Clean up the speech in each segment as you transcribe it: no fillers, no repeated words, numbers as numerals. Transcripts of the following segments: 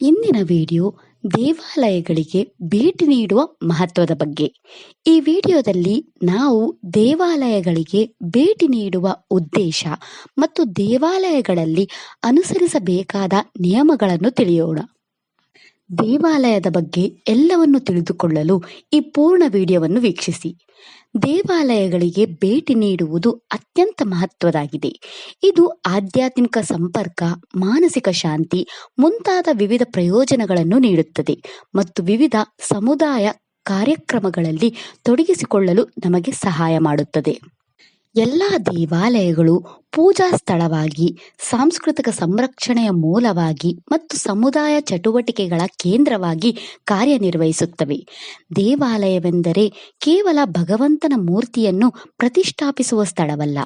ಇಂದಿನ ವಿಡಿಯೋ ದೇವಾಲಯಗಳಿಗೆ ಭೇಟಿ ನೀಡುವ ಮಹತ್ವದ ಬಗ್ಗೆ. ಈ ವಿಡಿಯೋದಲ್ಲಿ ನಾವು ದೇವಾಲಯಗಳಿಗೆ ಭೇಟಿ ನೀಡುವ ಉದ್ದೇಶ ಮತ್ತು ದೇವಾಲಯಗಳಲ್ಲಿ ಅನುಸರಿಸಬೇಕಾದ ನಿಯಮಗಳನ್ನು ತಿಳಿಯೋಣ. ದೇವಾಲಯದ ಬಗ್ಗೆ ಎಲ್ಲವನ್ನು ತಿಳಿದುಕೊಳ್ಳಲು ಈ ಪೂರ್ಣ ವಿಡಿಯೋವನ್ನು ವೀಕ್ಷಿಸಿ. ದೇವಾಲಯಗಳಿಗೆ ಭೇಟಿ ನೀಡುವುದು ಅತ್ಯಂತ ಮಹತ್ವದಾಗಿದೆ. ಇದು ಆಧ್ಯಾತ್ಮಿಕ ಸಂಪರ್ಕ, ಮಾನಸಿಕ ಶಾಂತಿ ಮುಂತಾದ ವಿವಿಧ ಪ್ರಯೋಜನಗಳನ್ನು ನೀಡುತ್ತದೆ ಮತ್ತು ವಿವಿಧ ಸಮುದಾಯ ಕಾರ್ಯಕ್ರಮಗಳಲ್ಲಿ ತೊಡಗಿಸಿಕೊಳ್ಳಲು ನಮಗೆ ಸಹಾಯ ಮಾಡುತ್ತದೆ. ಎಲ್ಲ ದೇವಾಲಯಗಳು ಪೂಜಾ ಸ್ಥಳವಾಗಿ, ಸಾಂಸ್ಕೃತಿಕ ಸಂರಕ್ಷಣೆಯ ಮೂಲವಾಗಿ ಮತ್ತು ಸಮುದಾಯ ಚಟುವಟಿಕೆಗಳ ಕೇಂದ್ರವಾಗಿ ಕಾರ್ಯನಿರ್ವಹಿಸುತ್ತವೆ. ದೇವಾಲಯವೆಂದರೆ ಕೇವಲ ಭಗವಂತನ ಮೂರ್ತಿಯನ್ನು ಪ್ರತಿಷ್ಠಾಪಿಸುವ ಸ್ಥಳವಲ್ಲ,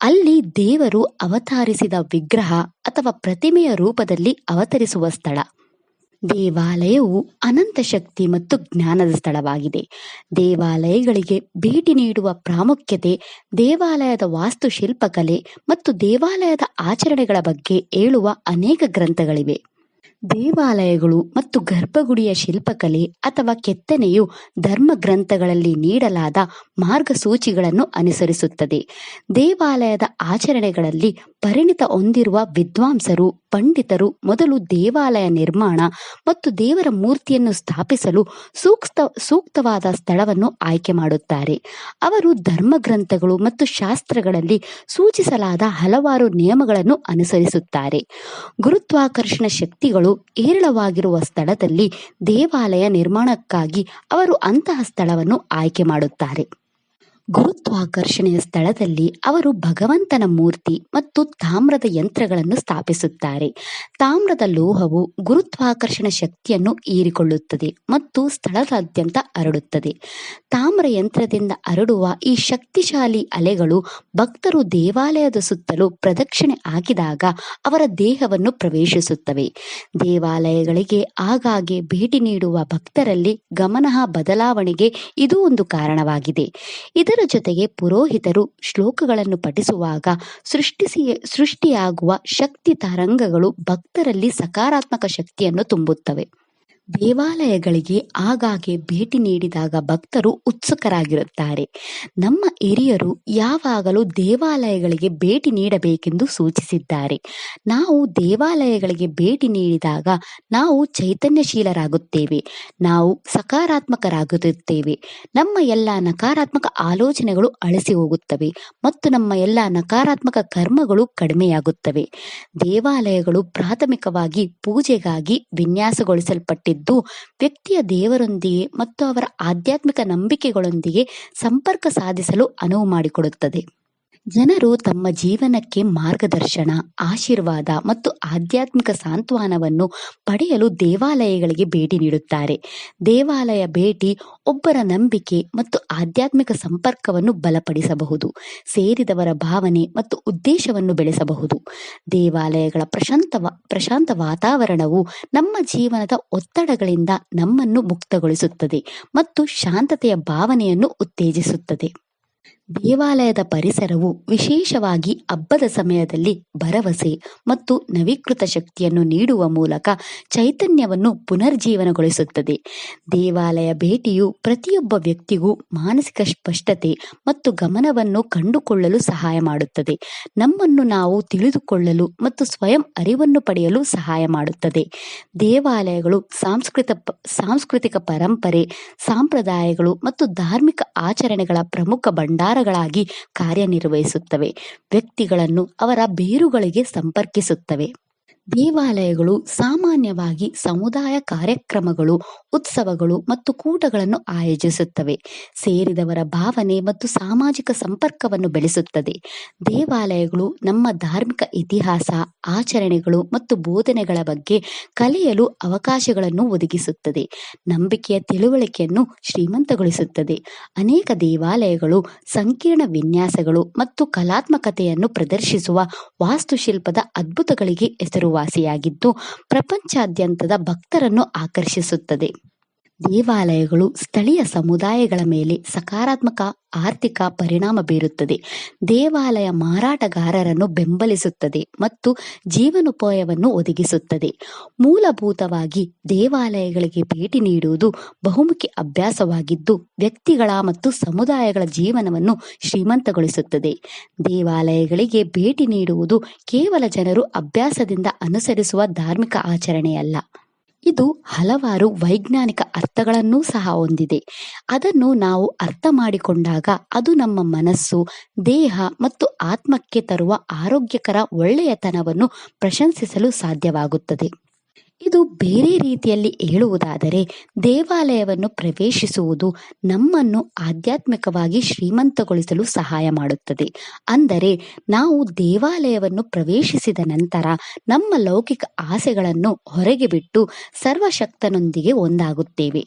ಅಲ್ಲಿ ದೇವರು ಅವತರಿಸಿದ ವಿಗ್ರಹ ಅಥವಾ ಪ್ರತಿಮೆಯ ರೂಪದಲ್ಲಿ ಅವತರಿಸುವ ಸ್ಥಳ. ದೇವಾಲಯವು ಅನಂತ ಶಕ್ತಿ ಮತ್ತು ಜ್ಞಾನದ ಸ್ಥಳವಾಗಿದೆ. ದೇವಾಲಯಗಳಿಗೆ ಭೇಟಿ ನೀಡುವ ಪ್ರಾಮುಖ್ಯತೆ, ದೇವಾಲಯದ ವಾಸ್ತುಶಿಲ್ಪಕಲೆ ಮತ್ತು ದೇವಾಲಯದ ಆಚರಣೆಗಳ ಬಗ್ಗೆ ಹೇಳುವ ಅನೇಕ ಗ್ರಂಥಗಳಿವೆ. ದೇವಾಲಯಗಳು ಮತ್ತು ಗರ್ಭಗುಡಿಯ ಶಿಲ್ಪಕಲೆ ಅಥವಾ ಕೆತ್ತನೆಯು ಧರ್ಮ ಗ್ರಂಥಗಳಲ್ಲಿ ನೀಡಲಾದ ಮಾರ್ಗಸೂಚಿಗಳನ್ನು ಅನುಸರಿಸುತ್ತದೆ. ದೇವಾಲಯದ ಆಚರಣೆಗಳಲ್ಲಿ ಪರಿಣಿತ ಹೊಂದಿರುವ ವಿದ್ವಾಂಸರು, ಪಂಡಿತರು ಮೊದಲು ದೇವಾಲಯ ನಿರ್ಮಾಣ ಮತ್ತು ದೇವರ ಮೂರ್ತಿಯನ್ನು ಸ್ಥಾಪಿಸಲು ಸೂಕ್ತವಾದ ಸ್ಥಳವನ್ನು ಆಯ್ಕೆ ಮಾಡುತ್ತಾರೆ. ಅವರು ಧರ್ಮಗ್ರಂಥಗಳು ಮತ್ತು ಶಾಸ್ತ್ರಗಳಲ್ಲಿ ಸೂಚಿಸಲಾದ ಹಲವಾರು ನಿಯಮಗಳನ್ನು ಅನುಸರಿಸುತ್ತಾರೆ. ಗುರುತ್ವಾಕರ್ಷಣ ಶಕ್ತಿಗಳು ಹೇರಳವಾಗಿರುವ ಸ್ಥಳದಲ್ಲಿ ದೇವಾಲಯ ನಿರ್ಮಾಣಕ್ಕಾಗಿ ಅವರು ಅಂತಹ ಸ್ಥಳವನ್ನು ಆಯ್ಕೆ ಮಾಡುತ್ತಾರೆ. ಗುರುತ್ವಾಕರ್ಷಣೆಯ ಸ್ಥಳದಲ್ಲಿ ಅವರು ಭಗವಂತನ ಮೂರ್ತಿ ಮತ್ತು ತಾಮ್ರದ ಯಂತ್ರಗಳನ್ನು ಸ್ಥಾಪಿಸುತ್ತಾರೆ. ತಾಮ್ರದ ಲೋಹವು ಗುರುತ್ವಾಕರ್ಷಣ ಶಕ್ತಿಯನ್ನು ಹೀರಿಕೊಳ್ಳುತ್ತದೆ ಮತ್ತು ಸ್ಥಳದಾದ್ಯಂತ ಹರಡುತ್ತದೆ. ತಾಮ್ರ ಯಂತ್ರದಿಂದ ಹರಡುವ ಈ ಶಕ್ತಿಶಾಲಿ ಅಲೆಗಳು ಭಕ್ತರು ದೇವಾಲಯದ ಸುತ್ತಲೂ ಪ್ರದಕ್ಷಿಣೆ ಹಾಕಿದಾಗ ಅವರ ದೇಹವನ್ನು ಪ್ರವೇಶಿಸುತ್ತವೆ. ದೇವಾಲಯಗಳಿಗೆ ಆಗಾಗ್ಗೆ ಭೇಟಿ ನೀಡುವ ಭಕ್ತರಲ್ಲಿ ಗಮನಾರ್ಹ ಬದಲಾವಣೆಗೆ ಇದು ಒಂದು ಕಾರಣವಾಗಿದೆ. ಇದರ ಜೊತೆಗೆ ಪುರೋಹಿತರು ಶ್ಲೋಕಗಳನ್ನು ಪಠಿಸುವಾಗ ಸೃಷ್ಟಿಯಾಗುವ ಶಕ್ತಿ ತರಂಗಗಳು ಭಕ್ತರಲ್ಲಿ ಸಕಾರಾತ್ಮಕ ಶಕ್ತಿಯನ್ನು ತುಂಬುತ್ತವೆ. ದೇವಾಲಯಗಳಿಗೆ ಆಗಾಗ್ಗೆ ಭೇಟಿ ನೀಡಿದಾಗ ಭಕ್ತರು ಉತ್ಸುಕರಾಗಿರುತ್ತಾರೆ. ನಮ್ಮ ಹಿರಿಯರು ಯಾವಾಗಲೂ ದೇವಾಲಯಗಳಿಗೆ ಭೇಟಿ ನೀಡಬೇಕೆಂದು ಸೂಚಿಸಿದ್ದಾರೆ. ನಾವು ದೇವಾಲಯಗಳಿಗೆ ಭೇಟಿ ನೀಡಿದಾಗ ನಾವು ಚೈತನ್ಯಶೀಲರಾಗುತ್ತೇವೆ, ನಾವು ಸಕಾರಾತ್ಮಕರಾಗುತ್ತೇವೆ, ನಮ್ಮ ಎಲ್ಲ ನಕಾರಾತ್ಮಕ ಆಲೋಚನೆಗಳು ಅಳಿಸಿ ಹೋಗುತ್ತವೆ ಮತ್ತು ನಮ್ಮ ಎಲ್ಲ ನಕಾರಾತ್ಮಕ ಕರ್ಮಗಳು ಕಡಿಮೆಯಾಗುತ್ತವೆ. ದೇವಾಲಯಗಳು ಪ್ರಾಥಮಿಕವಾಗಿ ಪೂಜೆಗಾಗಿ ವಿನ್ಯಾಸಗೊಳಿಸಲ್ಪಟ್ಟಿದ್ದು, ವ್ಯಕ್ತಿಯ ದೇವರೊಂದಿಗೆ ಮತ್ತು ಅವರ ಆಧ್ಯಾತ್ಮಿಕ ನಂಬಿಕೆಗಳೊಂದಿಗೆ ಸಂಪರ್ಕ ಸಾಧಿಸಲು ಅನುವು ಮಾಡಿಕೊಡುತ್ತದೆ. ಜನರು ತಮ್ಮ ಜೀವನಕ್ಕೆ ಮಾರ್ಗದರ್ಶನ, ಆಶೀರ್ವಾದ ಮತ್ತು ಆಧ್ಯಾತ್ಮಿಕ ಸಾಂತ್ವನವನ್ನು ಪಡೆಯಲು ದೇವಾಲಯಗಳಿಗೆ ಭೇಟಿ ನೀಡುತ್ತಾರೆ. ದೇವಾಲಯ ಭೇಟಿ ಒಬ್ಬರ ನಂಬಿಕೆ ಮತ್ತು ಆಧ್ಯಾತ್ಮಿಕ ಸಂಪರ್ಕವನ್ನು ಬಲಪಡಿಸಬಹುದು, ಸೇರಿದವರ ಭಾವನೆ ಮತ್ತು ಉದ್ದೇಶವನ್ನು ಬೆಳೆಸಬಹುದು. ದೇವಾಲಯಗಳ ಪ್ರಶಾಂತ ವಾತಾವರಣವು ನಮ್ಮ ಜೀವನದ ಒತ್ತಡಗಳಿಂದ ನಮ್ಮನ್ನು ಮುಕ್ತಗೊಳಿಸುತ್ತದೆ ಮತ್ತು ಶಾಂತತೆಯ ಭಾವನೆಯನ್ನು ಉತ್ತೇಜಿಸುತ್ತದೆ. ದೇವಾಲಯದ ಪರಿಸರವು ವಿಶೇಷವಾಗಿ ಹಬ್ಬದ ಸಮಯದಲ್ಲಿ ಭರವಸೆ ಮತ್ತು ನವೀಕೃತ ಶಕ್ತಿಯನ್ನು ನೀಡುವ ಮೂಲಕ ಚೈತನ್ಯವನ್ನು ಪುನರ್ಜೀವನಗೊಳಿಸುತ್ತದೆ. ದೇವಾಲಯ ಭೇಟಿಯು ಪ್ರತಿಯೊಬ್ಬ ವ್ಯಕ್ತಿಗೂ ಮಾನಸಿಕ ಸ್ಪಷ್ಟತೆ ಮತ್ತು ಗಮನವನ್ನು ಕಂಡುಕೊಳ್ಳಲು ಸಹಾಯ ಮಾಡುತ್ತದೆ, ನಮ್ಮನ್ನು ನಾವು ತಿಳಿದುಕೊಳ್ಳಲು ಮತ್ತು ಸ್ವಯಂ ಅರಿವನ್ನು ಪಡೆಯಲು ಸಹಾಯ ಮಾಡುತ್ತದೆ. ದೇವಾಲಯಗಳು ಸಾಂಸ್ಕೃತಿಕ ಪರಂಪರೆ, ಸಂಪ್ರದಾಯಗಳು ಮತ್ತು ಧಾರ್ಮಿಕ ಆಚರಣೆಗಳ ಪ್ರಮುಖ ಭಂಡಾರಗಳಾಗಿ ಕಾರ್ಯನಿರ್ವಹಿಸುತ್ತವೆ, ವ್ಯಕ್ತಿಗಳನ್ನು ಅವರ ಬೇರುಗಳಿಗೆ ಸಂಪರ್ಕಿಸುತ್ತವೆ. ದೇವಾಲಯಗಳು ಸಾಮಾನ್ಯವಾಗಿ ಸಮುದಾಯ ಕಾರ್ಯಕ್ರಮಗಳು, ಉತ್ಸವಗಳು ಮತ್ತು ಕೂಟಗಳನ್ನು ಆಯೋಜಿಸುತ್ತವೆ, ಸೇರಿದವರ ಭಾವನೆ ಮತ್ತು ಸಾಮಾಜಿಕ ಸಂಪರ್ಕವನ್ನು ಬೆಳೆಸುತ್ತದೆ. ದೇವಾಲಯಗಳು ನಮ್ಮ ಧಾರ್ಮಿಕ ಇತಿಹಾಸ, ಆಚರಣೆಗಳು ಮತ್ತು ಬೋಧನೆಗಳ ಬಗ್ಗೆ ಕಲಿಯಲು ಅವಕಾಶಗಳನ್ನು ಒದಗಿಸುತ್ತದೆ, ನಂಬಿಕೆಯ ತಿಳುವಳಿಕೆಯನ್ನು ಶ್ರೀಮಂತಗೊಳಿಸುತ್ತದೆ. ಅನೇಕ ದೇವಾಲಯಗಳು ಸಂಕೀರ್ಣ ವಿನ್ಯಾಸಗಳು ಮತ್ತು ಕಲಾತ್ಮಕತೆಯನ್ನು ಪ್ರದರ್ಶಿಸುವ ವಾಸ್ತುಶಿಲ್ಪದ ಅದ್ಭುತಗಳಿಗೆ ಹೆಸರುವಾಸಿಯಾಗಿದ್ದು, ಪ್ರಪಂಚಾದ್ಯಂತದ ಭಕ್ತರನ್ನು ಆಕರ್ಷಿಸುತ್ತದೆ. ದೇವಾಲಯಗಳು ಸ್ಥಳೀಯ ಸಮುದಾಯಗಳ ಮೇಲೆ ಸಕಾರಾತ್ಮಕ ಆರ್ಥಿಕ ಪರಿಣಾಮ ಬೀರುತ್ತದೆ. ದೇವಾಲಯ ಮಾರಾಟಗಾರರನ್ನು ಬೆಂಬಲಿಸುತ್ತದೆ ಮತ್ತು ಜೀವನೋಪಾಯವನ್ನು ಒದಗಿಸುತ್ತದೆ. ಮೂಲಭೂತವಾಗಿ ದೇವಾಲಯಗಳಿಗೆ ಭೇಟಿ ನೀಡುವುದು ಬಹುಮುಖಿ ಅಭ್ಯಾಸವಾಗಿದ್ದು, ವ್ಯಕ್ತಿಗಳ ಮತ್ತು ಸಮುದಾಯಗಳ ಜೀವನವನ್ನು ಶ್ರೀಮಂತಗೊಳಿಸುತ್ತದೆ. ದೇವಾಲಯಗಳಿಗೆ ಭೇಟಿ ನೀಡುವುದು ಕೇವಲ ಜನರು ಅಭ್ಯಾಸದಿಂದ ಅನುಸರಿಸುವ ಧಾರ್ಮಿಕ ಆಚರಣೆಯಲ್ಲ. ಇದು ಹಲವಾರು ವೈಜ್ಞಾನಿಕ ಅರ್ಥಗಳನ್ನೂ ಸಹ ಹೊಂದಿದೆ. ಅದನ್ನು ನಾವು ಅರ್ಥ ಮಾಡಿಕೊಂಡಾಗ ಅದು ನಮ್ಮ ಮನಸ್ಸು, ದೇಹ ಮತ್ತು ಆತ್ಮಕ್ಕೆ ತರುವ ಆರೋಗ್ಯಕರ ಒಳ್ಳೆಯತನವನ್ನು ಪ್ರಶಂಸಿಸಲು ಸಾಧ್ಯವಾಗುತ್ತದೆ. ಇದು ಬೇರೆ ರೀತಿಯಲ್ಲಿ ಹೇಳುವುದಾದರೆ, ದೇವಾಲಯವನ್ನು ಪ್ರವೇಶಿಸುವುದು ನಮ್ಮನ್ನು ಆಧ್ಯಾತ್ಮಿಕವಾಗಿ ಶ್ರೀಮಂತಗೊಳಿಸಲು ಸಹಾಯ ಮಾಡುತ್ತದೆ. ಅಂದರೆ ನಾವು ದೇವಾಲಯವನ್ನು ಪ್ರವೇಶಿಸಿದ ನಂತರ ನಮ್ಮ ಲೌಕಿಕ ಆಸೆಗಳನ್ನು ಹೊರಗೆ ಬಿಟ್ಟು ಸರ್ವಶಕ್ತನೊಂದಿಗೆ ಒಂದಾಗುತ್ತೇವೆ.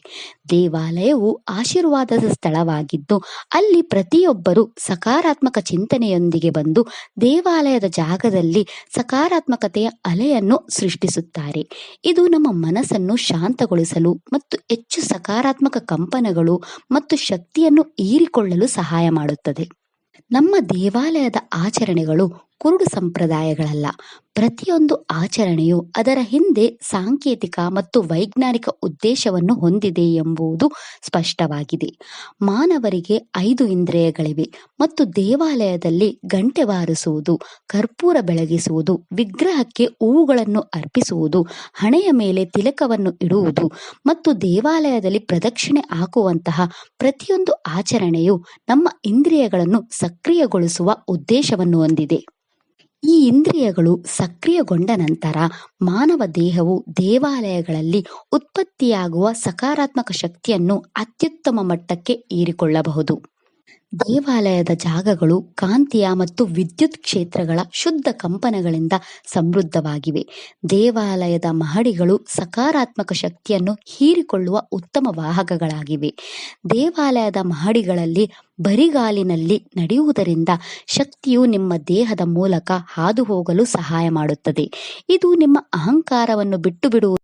ದೇವಾಲಯವು ಆಶೀರ್ವಾದದ ಸ್ಥಳವಾಗಿದ್ದು, ಅಲ್ಲಿ ಪ್ರತಿಯೊಬ್ಬರೂ ಸಕಾರಾತ್ಮಕ ಚಿಂತನೆಯೊಂದಿಗೆ ಬಂದು ದೇವಾಲಯದ ಜಾಗದಲ್ಲಿ ಸಕಾರಾತ್ಮಕತೆಯ ಅಲೆಯನ್ನು ಸೃಷ್ಟಿಸುತ್ತಾರೆ. ಇದು ನಮ್ಮ ಮನಸ್ಸನ್ನು ಶಾಂತಗೊಳಿಸಲು ಮತ್ತು ಹೆಚ್ಚು ಸಕಾರಾತ್ಮಕ ಕಂಪನಗಳು ಮತ್ತು ಶಕ್ತಿಯನ್ನು ಹೀರಿಕೊಳ್ಳಲು ಸಹಾಯ ಮಾಡುತ್ತದೆ. ನಮ್ಮ ದೇವಾಲಯದ ಆಚರಣೆಗಳು ಕುರುಡು ಸಂಪ್ರದಾಯಗಳಲ್ಲ. ಪ್ರತಿಯೊಂದು ಆಚರಣೆಯು ಅದರ ಹಿಂದೆ ಸಾಂಕೇತಿಕ ಮತ್ತು ವೈಜ್ಞಾನಿಕ ಉದ್ದೇಶವನ್ನು ಹೊಂದಿದೆ ಎಂಬುದು ಸ್ಪಷ್ಟವಾಗಿದೆ. ಮಾನವರಿಗೆ 5 ಇಂದ್ರಿಯಗಳಿವೆ ಮತ್ತು ದೇವಾಲಯದಲ್ಲಿ ಗಂಟೆ ಬಾರಿಸುವುದು, ಕರ್ಪೂರ ಬೆಳಗಿಸುವುದು, ವಿಗ್ರಹಕ್ಕೆ ಹೂವುಗಳನ್ನು ಅರ್ಪಿಸುವುದು, ಹಣೆಯ ಮೇಲೆ ತಿಲಕವನ್ನು ಇಡುವುದು ಮತ್ತು ದೇವಾಲಯದಲ್ಲಿ ಪ್ರದಕ್ಷಿಣೆ ಹಾಕುವಂತಹ ಪ್ರತಿಯೊಂದು ಆಚರಣೆಯು ನಮ್ಮ ಇಂದ್ರಿಯಗಳನ್ನು ಸಕ್ರಿಯಗೊಳಿಸುವ ಉದ್ದೇಶವನ್ನು ಹೊಂದಿದೆ. ಈ ಇಂದ್ರಿಯಗಳು ಸಕ್ರಿಯಗೊಂಡ ನಂತರ ಮಾನವ ದೇಹವು ದೇವಾಲಯಗಳಲ್ಲಿ ಉತ್ಪತ್ತಿಯಾಗುವ ಸಕಾರಾತ್ಮಕ ಶಕ್ತಿಯನ್ನು ಅತ್ಯುತ್ತಮ ಮಟ್ಟಕ್ಕೆ ಹೀರಿಕೊಳ್ಳಬಹುದು. ದೇವಾಲಯದ ಜಾಗಗಳು ಕಾಂತೀಯ ಮತ್ತು ವಿದ್ಯುತ್ ಕ್ಷೇತ್ರಗಳ ಶುದ್ಧ ಕಂಪನಗಳಿಂದ ಸಮೃದ್ಧವಾಗಿವೆ. ದೇವಾಲಯದ ಮಹಡಿಗಳು ಸಕಾರಾತ್ಮಕ ಶಕ್ತಿಯನ್ನು ಹೀರಿಕೊಳ್ಳುವ ಉತ್ತಮ ವಾಹಕಗಳಾಗಿವೆ. ದೇವಾಲಯದ ಮಹಡಿಗಳಲ್ಲಿ ಬರಿಗಾಲಿನಲ್ಲಿ ನಡೆಯುವುದರಿಂದ ಶಕ್ತಿಯು ನಿಮ್ಮ ದೇಹದ ಮೂಲಕ ಹಾದು ಹೋಗಲು ಸಹಾಯ ಮಾಡುತ್ತದೆ. ಇದು ನಿಮ್ಮ ಅಹಂಕಾರವನ್ನು ಬಿಟ್ಟು ಬಿಡುವುದು